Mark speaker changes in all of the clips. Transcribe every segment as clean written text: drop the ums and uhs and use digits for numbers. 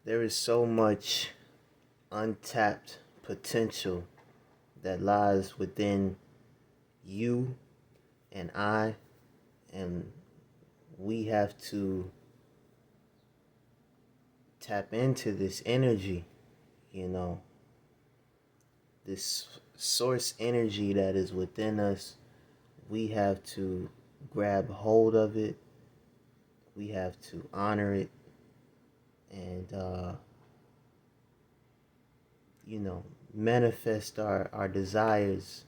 Speaker 1: There is so much untapped potential that lies within you and I, and we have to tap into this energy, you know, this source energy that is within us. We have to grab hold of it, we have to honor it, and, manifest our desires,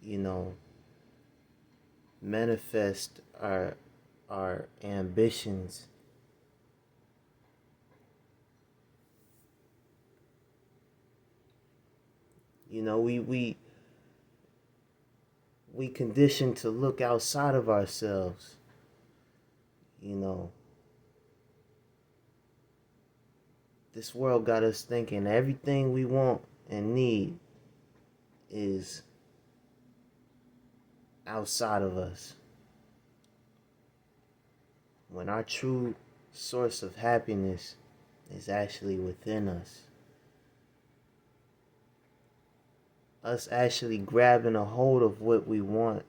Speaker 1: you know, manifest our ambitions. We condition to look outside of ourselves. You know, this world got us thinking everything we want and need is outside of us. When our true source of happiness is actually within us. Us actually grabbing a hold of what we want.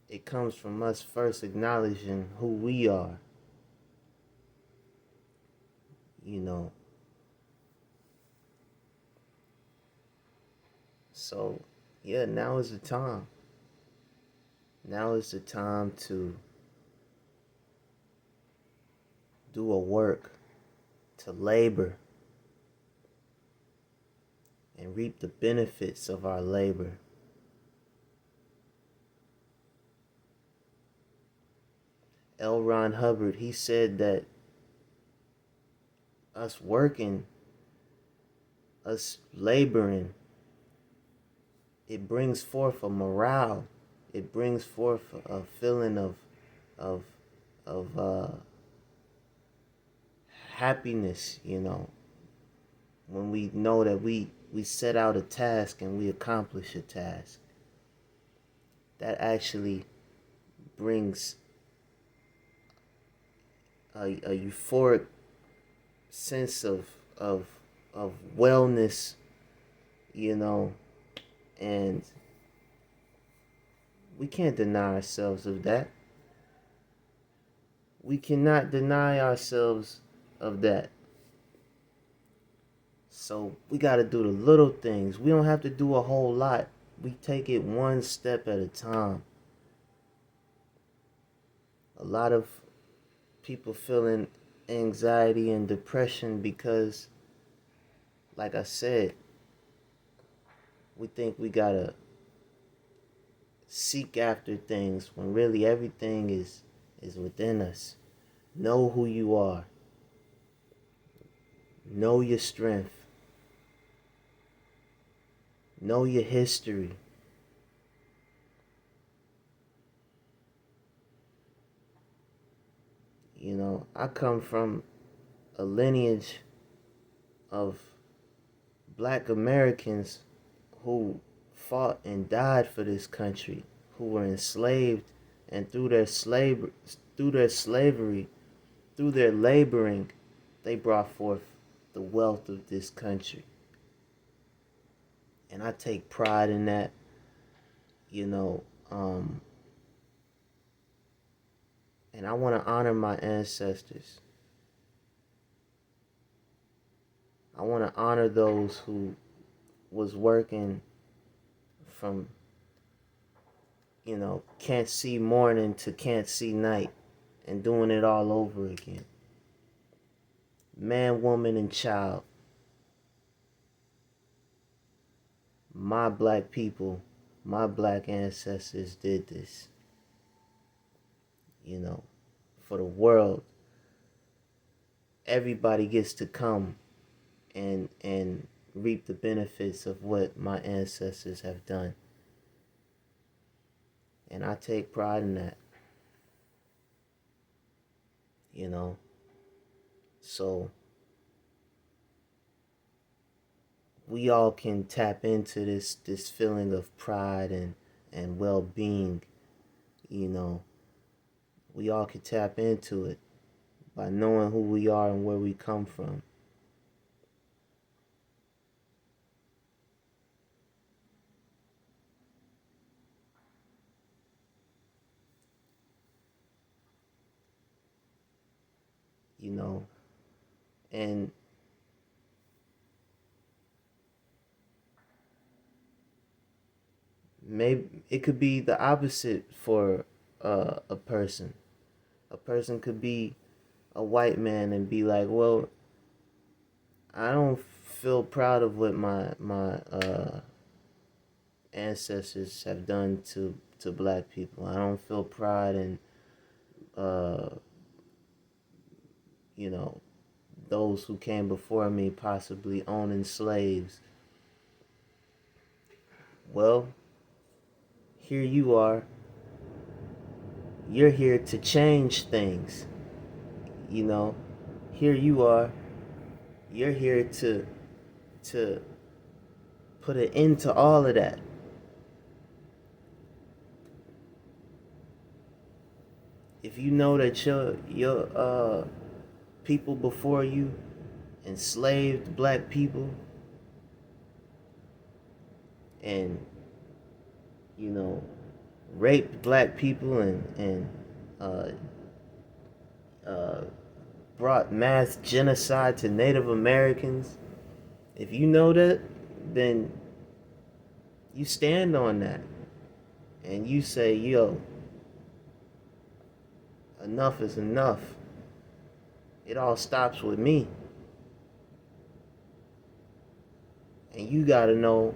Speaker 1: It comes from us first acknowledging who we are. You know. So, yeah, now is the time. Now is the time to do a work, to labor, and reap the benefits of our labor. L. Ron Hubbard, he said that us working, us laboring, it brings forth a morale. It brings forth a feeling of of happiness, when we know that we set out a task and we accomplish a task. That actually brings a euphoric sense of of wellness, and we can't deny ourselves of that. We cannot deny ourselves of that. So we got to do the little things. We don't have to do a whole lot. We take it one step at a time. A lot of people feeling anxiety and depression because, like I said, we think we got to seek after things when really everything is within us. Know who you are. Know your strength. Know your history. I come from a lineage of black Americans who fought and died for this country, who were enslaved, and through their slavery, through their laboring, they brought forth the wealth of this country. And I take pride in that, you know, um, and I want to honor my ancestors. I want to honor those who was working from, can't see morning to can't see night and doing it all over again. Man, woman, and child. My black people, my black ancestors did this. For the world. Everybody gets to come and reap the benefits of what my ancestors have done. And I take pride in that. So we all can tap into this feeling of pride and well-being. We all can tap into it by knowing who we are and where we come from. You know, and maybe it could be the opposite for a person. A person could be a white man and be like, well, I don't feel proud of what my ancestors have done to black people. I don't feel pride in uh, you know, those who came before me possibly owning slaves. Well, here you are. You're here to change things. You know, here you are. You're here to put an end to all of that. If you know that your people before you enslaved black people and you know raped black people and uh, uh, brought mass genocide to Native Americans, if you know that, then you stand on that and you say, yo, enough is enough. It all stops with me. And you gotta know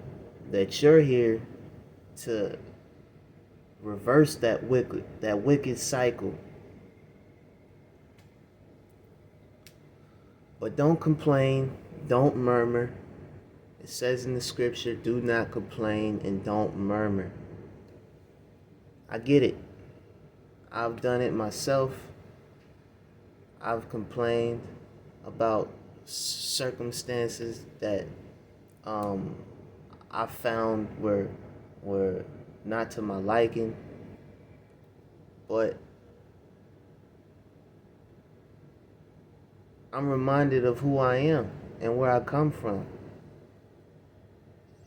Speaker 1: that you're here to reverse that wicked cycle. But don't complain, don't murmur. It says in the scripture, do not complain and don't murmur. I get it. I've done it myself. I've complained about circumstances that um, I found were not to my liking, but I'm reminded of who I am and where I come from,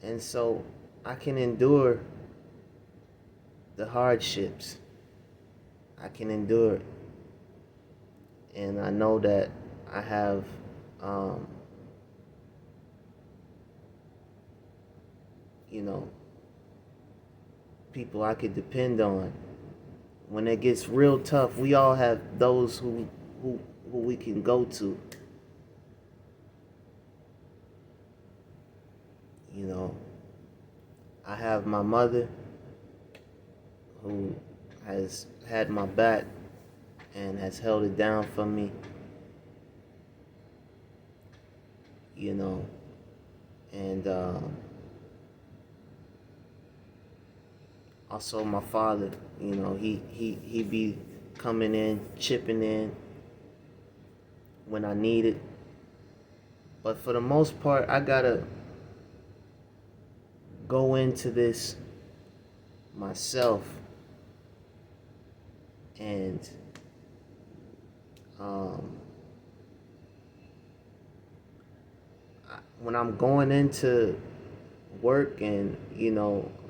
Speaker 1: and so I can endure the hardships. I can endure it, and I know that I have um, you know people I could depend on when it gets real tough. We all have those who we can go to. You know, I have my mother who has had my back and has held it down for me. You know, and also my father. You know, he be coming in, chipping in when I need it. But for the most part, I gotta go into this myself and um, when I'm going into work and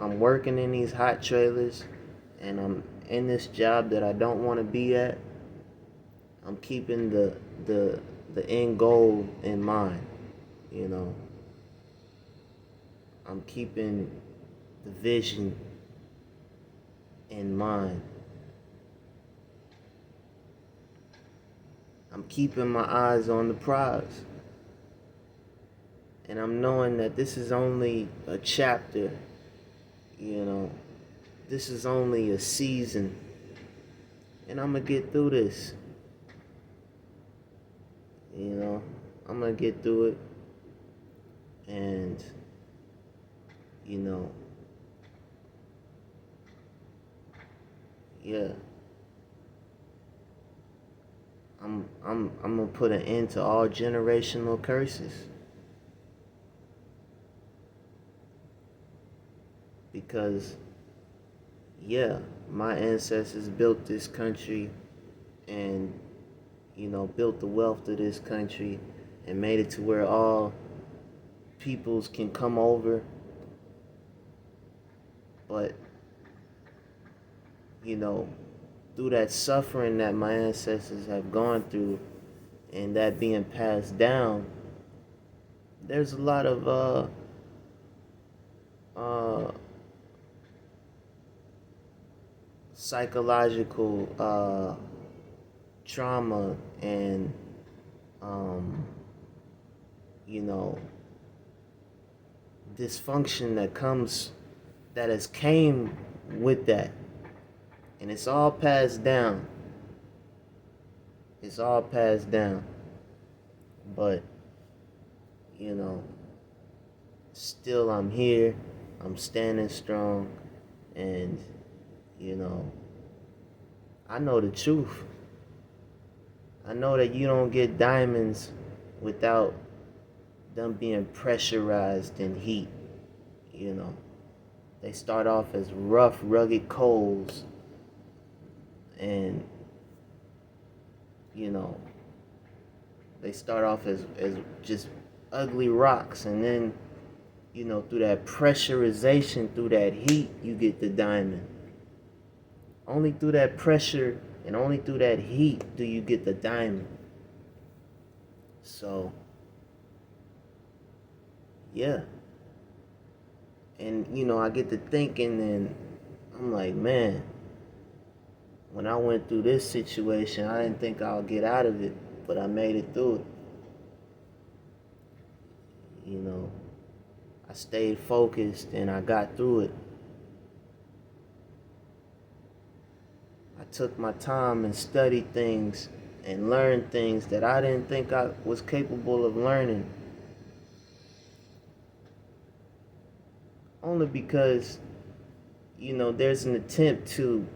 Speaker 1: I'm working in these hot trailers and I'm in this job that I don't want to be at, I'm keeping the the end goal in mind. You know, I'm keeping the vision in mind. I'm keeping my eyes on the prize. And I'm knowing that this is only a chapter, you know. This is only a season. And I'm going to get through this. You know, I'm going to get through it. And, you know, yeah. I'm going to put an end to all generational curses. Because, yeah, my ancestors built this country and, built the wealth of this country and made it to where all peoples can come over. But, you know, through that suffering that my ancestors have gone through and that being passed down, there's a lot of uh, psychological trauma and um, you know dysfunction that has came with that, and it's all passed down. It's all passed down, but you know, still I'm here. I'm standing strong, and you know, I know the truth. I know that you don't get diamonds without them being pressurized in heat. You know, they start off as rough, rugged coals, and you know, they start off as just ugly rocks, and then through that pressurization, through that heat, you get the diamond. Only through that pressure and only through that heat do you get the diamond. So, yeah. And, I get to thinking, and I'm like, man, when I went through this situation, I didn't think I'll get out of it, but I made it through it. I stayed focused and I got through it. I took my time and studied things and learned things that I didn't think I was capable of learning. Only because, there's an attempt to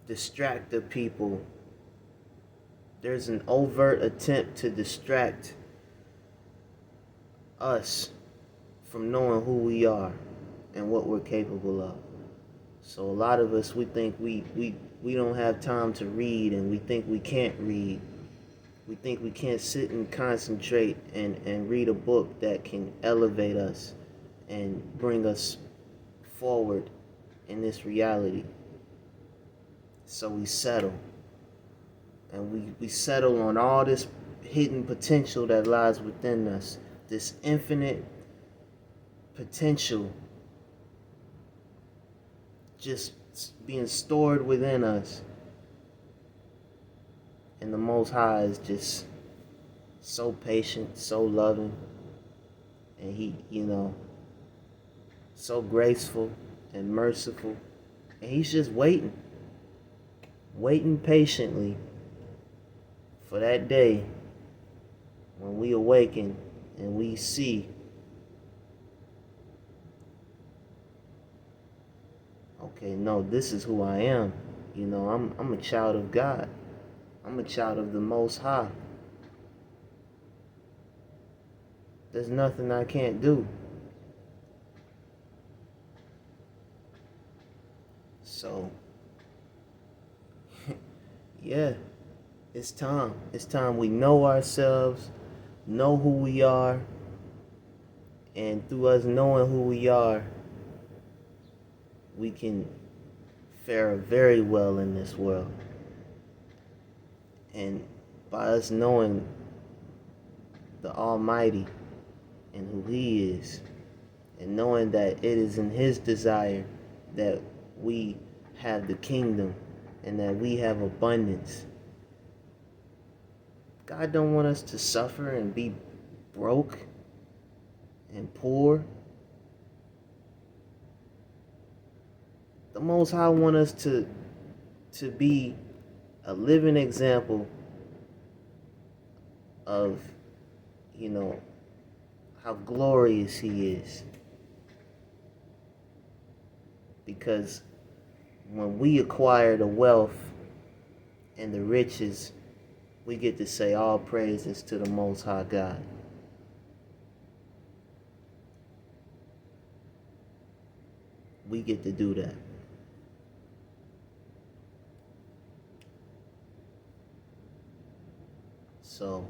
Speaker 1: distract the people. There's an overt attempt to distract us from knowing who we are and what we're capable of. So a lot of us, we think we don't have time to read, and we think we can't read. We think we can't sit and concentrate and read a book that can elevate us and bring us forward in this reality. So we settle. And we settle on all this hidden potential that lies within us. This infinite potential just being stored within us. And the Most High is just so patient, so loving, and He, so graceful and merciful. And He's just waiting patiently for that day when we awaken and we see, okay, no, this is who I am. I'm a child of God. I'm a child of the Most High. There's nothing I can't do. So, yeah, it's time. It's time we know ourselves, know who we are, and through us knowing who we are, we can fare very well in this world. And by us knowing the Almighty and who He is, and knowing that it is in His desire that we have the kingdom and that we have abundance. God don't want us to suffer and be broke and poor. The Most High want us to be a living example of, how glorious He is. Because when we acquire the wealth and the riches, we get to say all praises to the Most High God. We get to do that. So,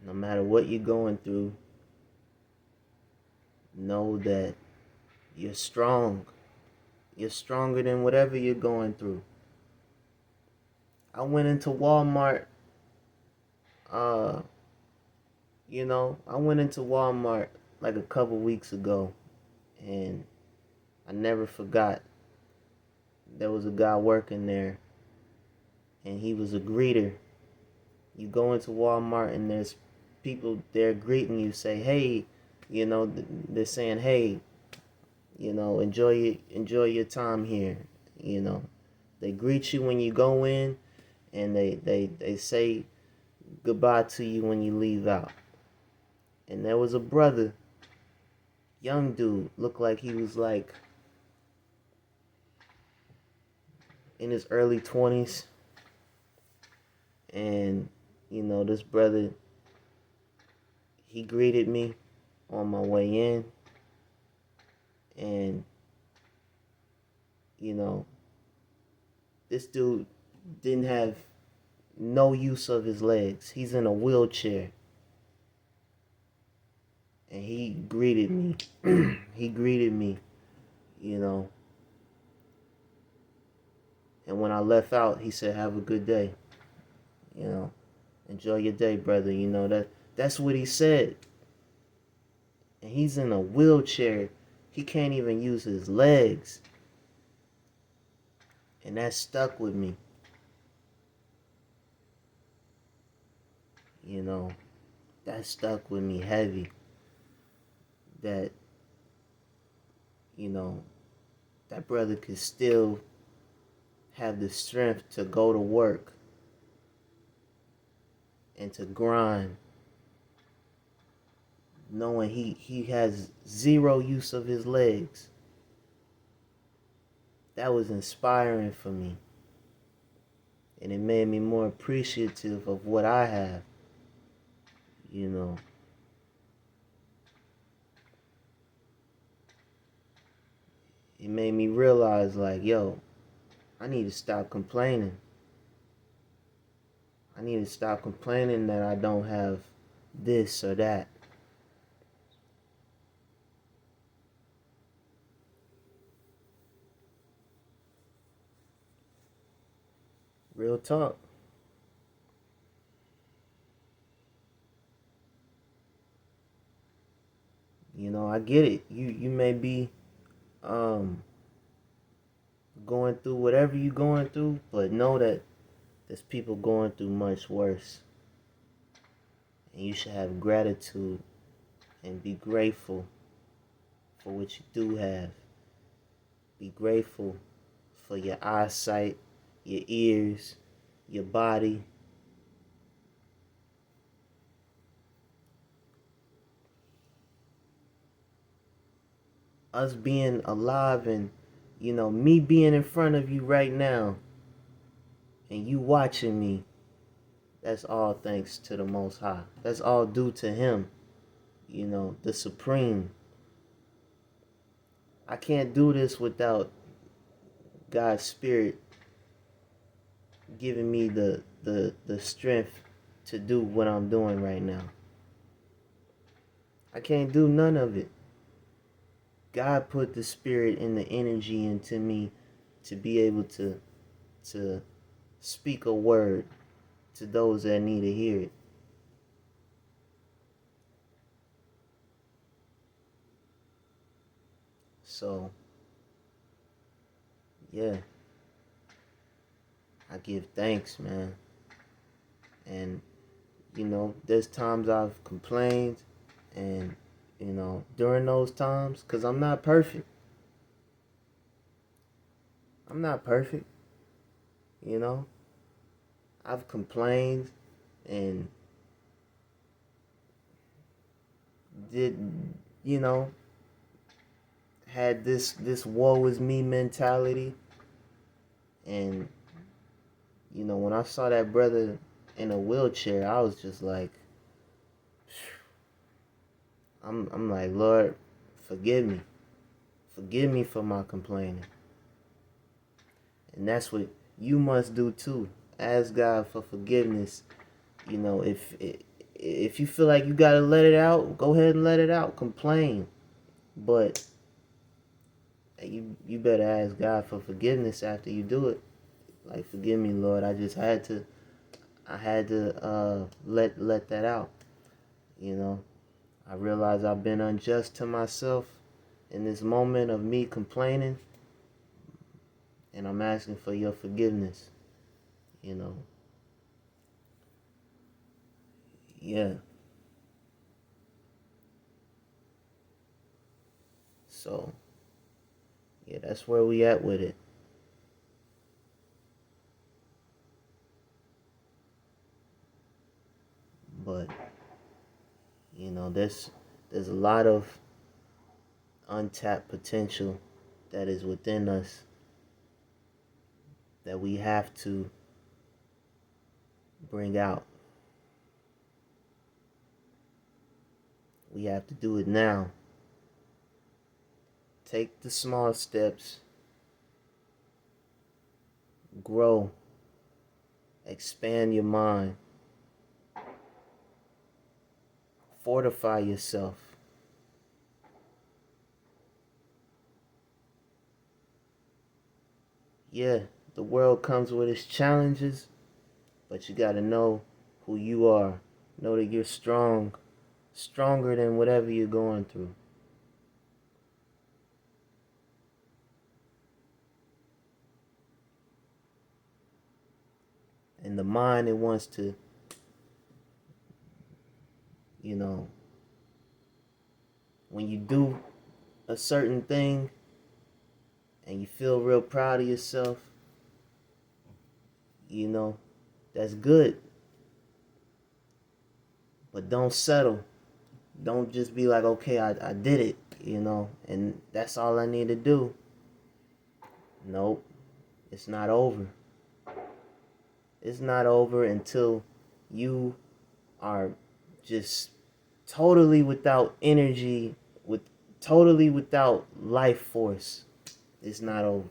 Speaker 1: no matter what you're going through, know that you're strong. You're stronger than whatever you're going through. I went into Walmart, uh, I went into Walmart like a couple weeks ago, and I never forgot. There was a guy working there, and he was a greeter. You go into Walmart, and there's people there greeting you, say, "Hey," they're saying, "Hey, enjoy your time here." You know, they greet you when you go in, and they say goodbye to you when you leave out. And there was a brother, young dude, looked like he was like in his early 20s. And, this brother, he greeted me on my way in. And, you know, this dude didn't have no use of his legs. He's in a wheelchair. And he greeted me. He greeted me, you know. And when I left out, he said, "Have a good day. You know, enjoy your day, brother." That's what he said. And he's in a wheelchair. He can't even use his legs. And that stuck with me. You know, that stuck with me heavy. That, you know, that brother could still have the strength to go to work and to grind, knowing he has zero use of his legs. That was inspiring for me. And it made me more appreciative of what I have. You know. It made me realize, like, yo, I need to stop complaining. I need to stop complaining that I don't have this or that. Real talk. I get it. You may be um going through whatever you're going through, but know that there's people going through much worse. And you should have gratitude and be grateful for what you do have. Be grateful for your eyesight, your ears, your body. Us being alive and, me being in front of you right now and you watching me, that's all thanks to the Most High. That's all due to Him, the Supreme. I can't do this without God's Spirit giving me the strength to do what I'm doing right now. I can't do none of it. God put the spirit and the energy into me to be able to speak a word to those that need to hear it. So, yeah, I give thanks, man. And, there's times I've complained, and, during those times, because I'm not perfect. I'm not perfect, you know. I've complained and did, you know, had this woe is me mentality. And, when I saw that brother in a wheelchair, I was just like, I'm like, Lord, forgive me. Forgive me for my complaining. And that's what you must do too. ask God for forgiveness. You know, if you feel like you gotta let it out, go ahead and let it out. Complain, but you better ask God for forgiveness after you do it. Like, forgive me, Lord. I had to let that out. You know, I realize I've been unjust to myself in this moment of me complaining, and I'm asking for your forgiveness. You know, yeah. So yeah, that's where we at with it. But you know, there's a lot of untapped potential that is within us that we have to bring out. We have to do it now. Take the small steps, grow, expand your mind, fortify yourself. Yeah, the world comes with its challenges, but you got to know who you are. Know that you're strong, stronger than whatever you're going through. And the mind, it wants to, you know, when you do a certain thing and you feel real proud of yourself, you know, that's good. But don't settle. Don't just be like, okay, I did it, you know, and that's all I need to do. Nope, it's not over. It's not over until you are just totally without energy, with totally without life force. It's not over.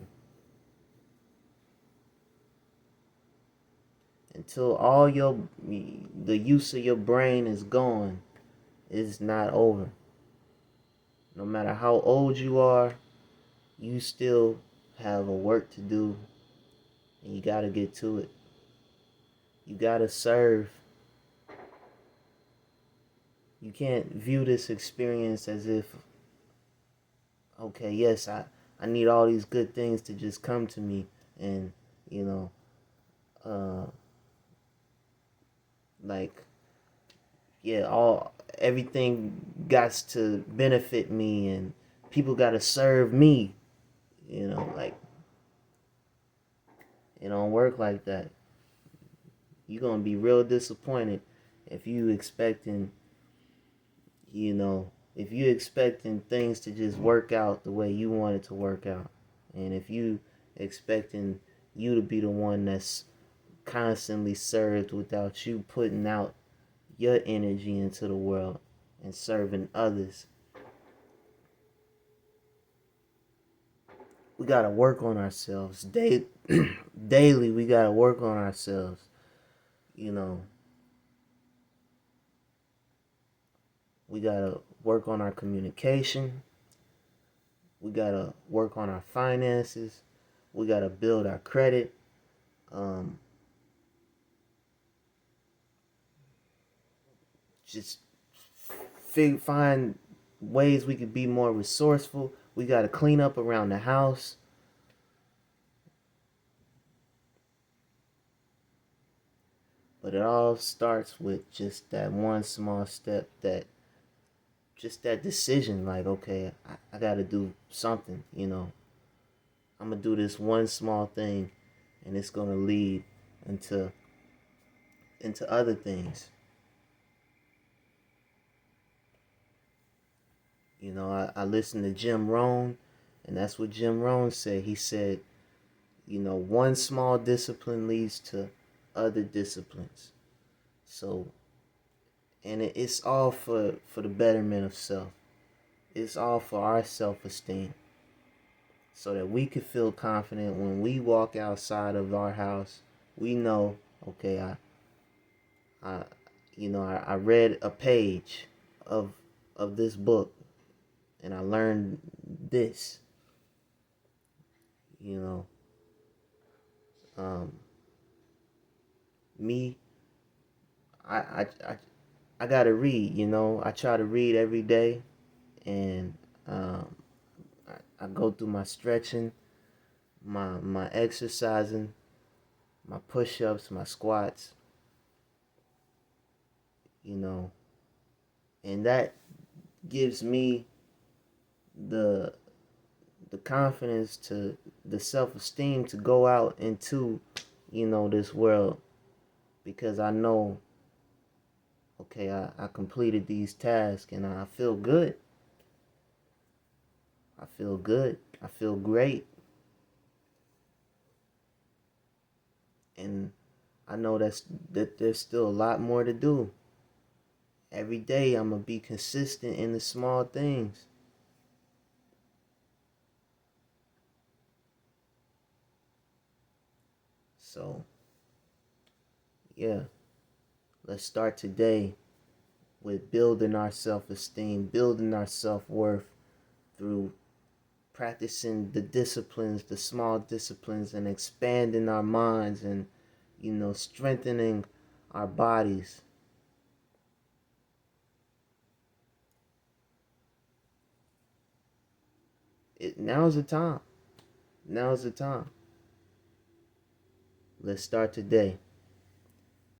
Speaker 1: Until all the use of your brain is gone, it's not over. No matter how old you are, you still have a work to do, and you got to get to it. You got to serve. You can't view this experience as if, okay, yes, I need all these good things to just come to me, and you know, uh like, yeah, all everything got to benefit me, and people got to serve me, you know, like, it don't work like that. You're gonna be real disappointed if you expecting, you know, if you expecting things to just work out the way you want it to work out, and if you expecting you to be the one that's constantly served without you putting out your energy into the world and serving others. We gotta work on ourselves daily. We gotta work on ourselves. You know, we gotta work on our communication. We gotta work on our finances. We gotta build our credit. Um, just find ways we could be more resourceful. We gotta clean up around the house. But it all starts with just that one small step, just that decision, like, okay, I gotta do something, you know. I'm gonna do this one small thing, and it's gonna lead into other things. You know, I listened to Jim Rohn, and that's what Jim Rohn said. He said, you know, one small discipline leads to other disciplines. So, and it's all for the betterment of self. It's all for our self-esteem, so that we could feel confident when we walk outside of our house we know, okay, I I read a page of this book and I learned this, you know. Um, me, I, I, I, I gotta read, you know. I try to read every day, and um, I go through my stretching, my exercising, my push-ups, my squats, you know, and that gives me the confidence, to the self-esteem to go out into, this world, because I know, okay, I completed these tasks and I feel good. I feel good. I feel great. And I know that there's still a lot more to do. Every day I'm going to be consistent in the small things. So, yeah, let's start today with building our self-esteem, building our self-worth through practicing the disciplines, the small disciplines, and expanding our minds, and, strengthening our bodies. Now's the time. Now's the time. Let's start today.